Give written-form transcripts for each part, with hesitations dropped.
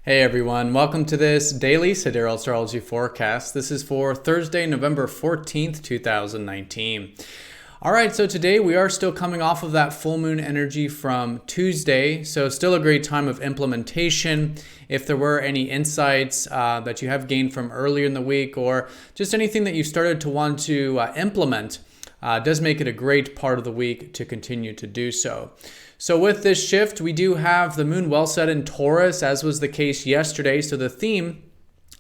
Hey everyone, welcome to this daily Sidereal Astrology forecast. This is for Thursday, November 14th, 2019. Alright, so today we are still coming off of that full moon energy from Tuesday, so still a great time of implementation. If there were any insights that you have gained from earlier in the week or just anything that you started to want to implement, does make it a great part of the week to continue to do so. So with this shift, we do have the moon well set in Taurus, as was the case yesterday. So the theme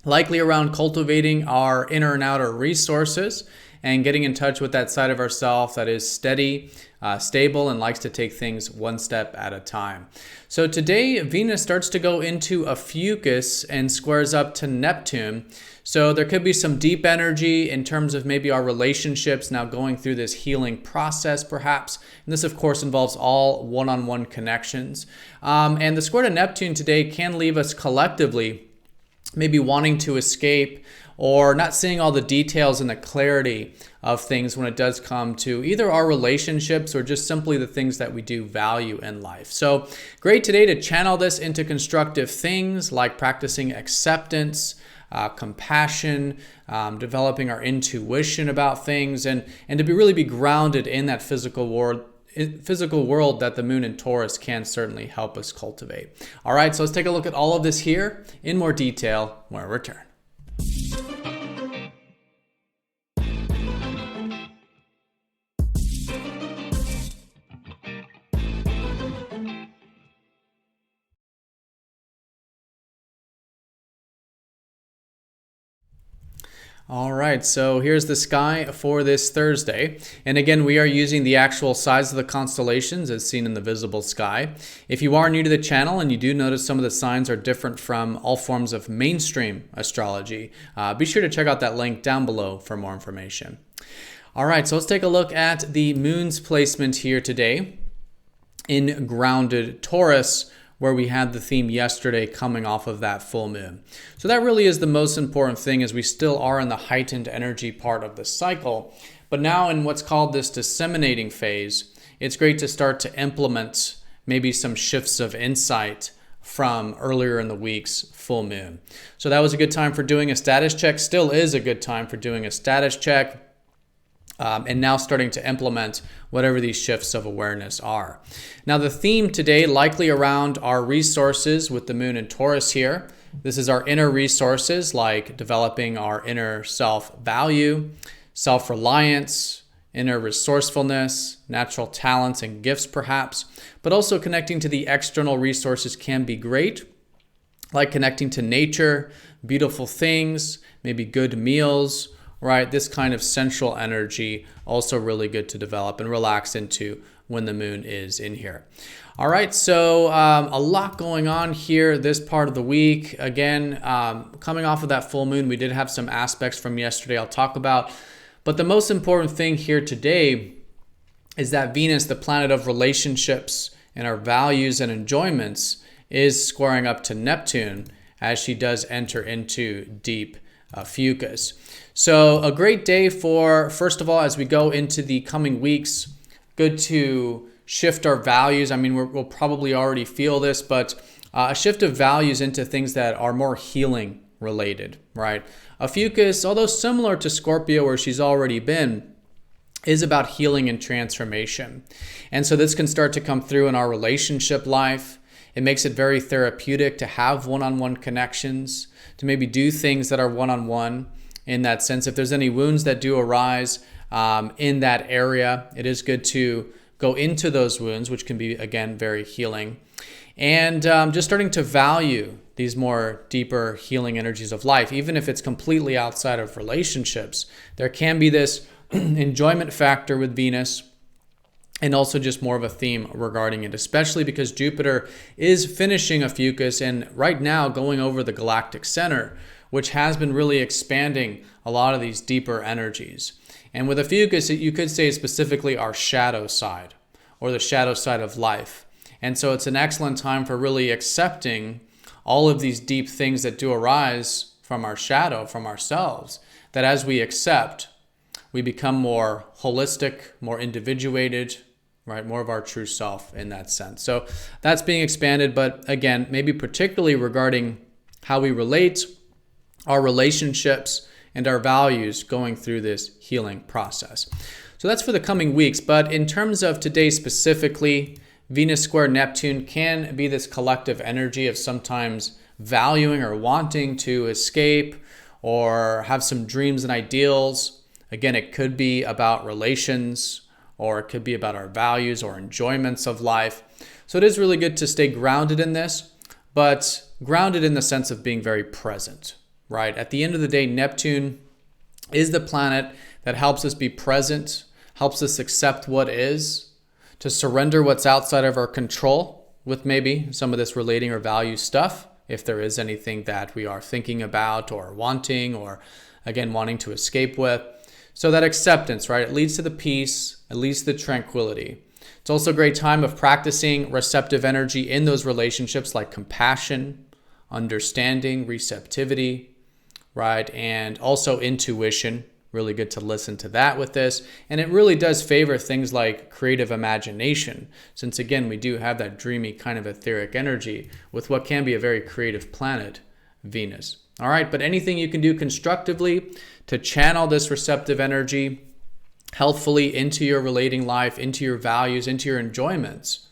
likely around cultivating our inner and outer resources and getting in touch with that side of ourselves that is steady, stable, and likes to take things one step at a time. So today, Venus starts to go into Ophiuchus and squares up to Neptune. So there could be some deep energy in terms of maybe our relationships now going through this healing process, perhaps. And this, of course, involves all one-on-one connections. And the square to Neptune today can leave us collectively maybe wanting to escape or not seeing all the details and the clarity of things when it does come to either our relationships or just simply the things that we do value in life. So great today to channel this into constructive things like practicing acceptance, compassion, developing our intuition about things, and to really be grounded in that physical world that the moon in Taurus can certainly help us cultivate. All right, so let's take a look at all of this here in more detail when we return. All right, so here's the sky for this Thursday. And again, we are using the actual size of the constellations as seen in the visible sky. If you are new to the channel and you do notice some of the signs are different from all forms of mainstream astrology, be sure to check out that link down below for more information. All right, so let's take a look at the moon's placement here today in grounded Taurus, where we had the theme yesterday coming off of that full moon. So that really is the most important thing, as we still are in the heightened energy part of the cycle. But now in what's called this disseminating phase, it's great to start to implement maybe some shifts of insight from earlier in the week's full moon. So that was a good time for doing a status check, still is a good time for doing a status check. And now starting to implement whatever these shifts of awareness are. Now the theme today likely around our resources with the moon in Taurus here. This is our inner resources, like developing our inner self-value, self-reliance, inner resourcefulness, natural talents and gifts perhaps, but also connecting to the external resources can be great, like connecting to nature, beautiful things, maybe good meals, right? This kind of central energy also really good to develop and relax into when the moon is in here. All right, so a lot going on here this part of the week. Again, coming off of that full moon, we did have some aspects from yesterday I'll talk about. But the most important thing here today is that Venus, the planet of relationships and our values and enjoyments, is squaring up to Neptune as she does enter into deep Ophiuchus. So a great day for, first of all, as we go into the coming weeks, good to shift our values. I mean, we'll probably already feel this, but a shift of values into things that are more healing related, right? Ophiuchus, although similar to Scorpio where she's already been, is about healing and transformation. And so this can start to come through in our relationship life. It makes it very therapeutic to have one-on-one connections, to maybe do things that are one-on-one in that sense. If there's any wounds that do arise in that area, it is good to go into those wounds, which can be, again, very healing. And just starting to value these more deeper healing energies of life, even if it's completely outside of relationships. There can be this enjoyment factor with Venus, and also just more of a theme regarding it, especially because Jupiter is finishing Ophiuchus and right now going over the galactic center, which has been really expanding a lot of these deeper energies. And with Ophiuchus, you could say specifically our shadow side or the shadow side of life. And so it's an excellent time for really accepting all of these deep things that do arise from our shadow, from ourselves, that as we accept, we become more holistic, more individuated, right? More of our true self in that sense. So that's being expanded, but again, maybe particularly regarding how we relate, our relationships, and our values going through this healing process. So that's for the coming weeks. But in terms of today specifically, Venus square Neptune can be this collective energy of sometimes valuing or wanting to escape or have some dreams and ideals. Again, it could be about relations, or it could be about our values or enjoyments of life. So it is really good to stay grounded in this, but grounded in the sense of being very present, right? At the end of the day, Neptune is the planet that helps us be present, helps us accept what is, to surrender what's outside of our control with maybe some of this relating or value stuff, if there is anything that we are thinking about or wanting, or again, wanting to escape with. So that acceptance, right? It leads to the peace, it leads to the tranquility. It's also a great time of practicing receptive energy in those relationships, like compassion, understanding, receptivity, right? And also intuition. Really good to listen to that with this. And it really does favor things like creative imagination, since again, we do have that dreamy kind of etheric energy with what can be a very creative planet, Venus. All right, but anything you can do constructively to channel this receptive energy healthfully into your relating life, into your values, into your enjoyments,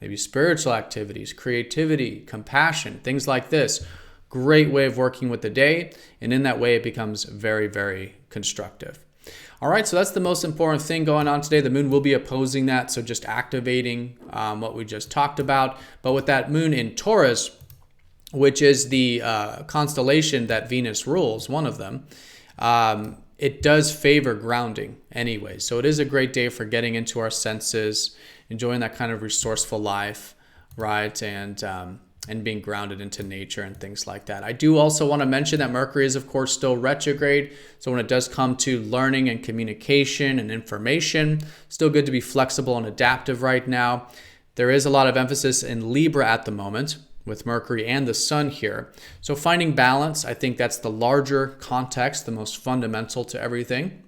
maybe spiritual activities, creativity, compassion, things like this. Great way of working with the day, and in that way it becomes very, very constructive. All right, so that's the most important thing going on today. The moon will be opposing that, so just activating what we just talked about. But with that moon in Taurus, which is the constellation that Venus rules, one of them, it does favor grounding anyway. So it is a great day for getting into our senses, enjoying that kind of resourceful life, right? And being grounded into nature and things like that. I do also want to mention that Mercury is, of course, still retrograde. So when it does come to learning and communication and information, still good to be flexible and adaptive right now. There is a lot of emphasis in Libra at the moment with Mercury and the Sun here. So finding balance, I think that's the larger context, the most fundamental to everything,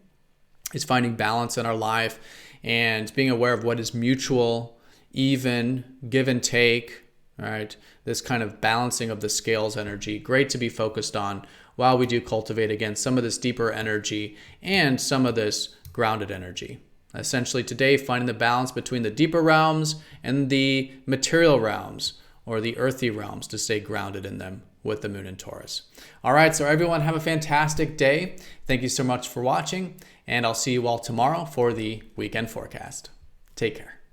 is finding balance in our life and being aware of what is mutual, even, give and take, right? This kind of balancing of the scales energy, great to be focused on while we do cultivate, again, some of this deeper energy and some of this grounded energy. Essentially today, finding the balance between the deeper realms and the material realms, or the earthy realms, to stay grounded in them with the moon in Taurus. All right, so everyone have a fantastic day. Thank you so much for watching, and I'll see you all tomorrow for the weekend forecast. Take care.